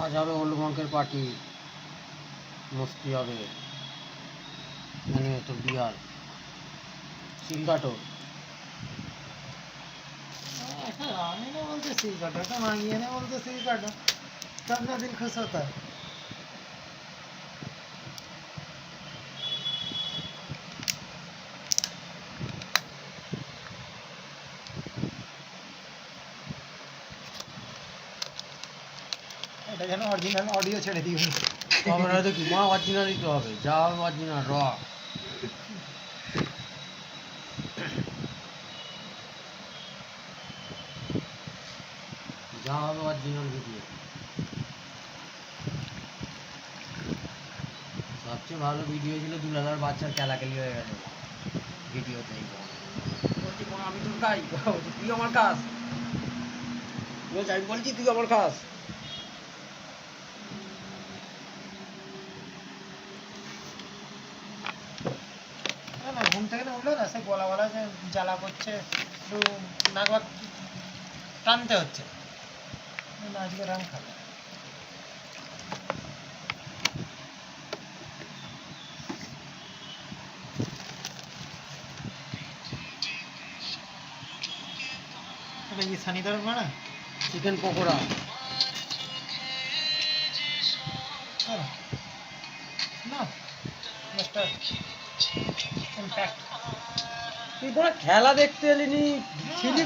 আজ হবে হলুমাঙ্কের পার্টি, মস্তি হবে। এখানে তো বিয়ার সিল কাটো। আমি ना बोलते सिल काटो तो मांगिए ना बोलते सिल काटो तब ना दिल खुश होता है। এটা যেন অরিজিনাল অডিও ছেড়ে দিই তবে হয়তো কি মা অরিজিনালই তো হবে, যা হবে অরিজিনাল র। যা হবে অরিজিনাল ভিডিও। সবচেয়ে ভালো ভিডিও ছিল দুলাদার বাচ্চার খেলাখেলি হয়ে গেছে ভিডিওতে। বলছি আমি তোর গাই, তুই আমার কাজ আমি বলছি তুই আমার কাজ। না ঘুম থেকে না উঠলো না সে গলা গলা যে জ্বালা করছে, একটু নাক বাক টানতে হচ্ছে, আজকে রাম খাবে। এটা কি সানিদার বানা চিকেন পকোড়া। না মিস্টার ইম্প্যাক্ট তুই কোনো খেলা দেখতে এলিনি ছিলি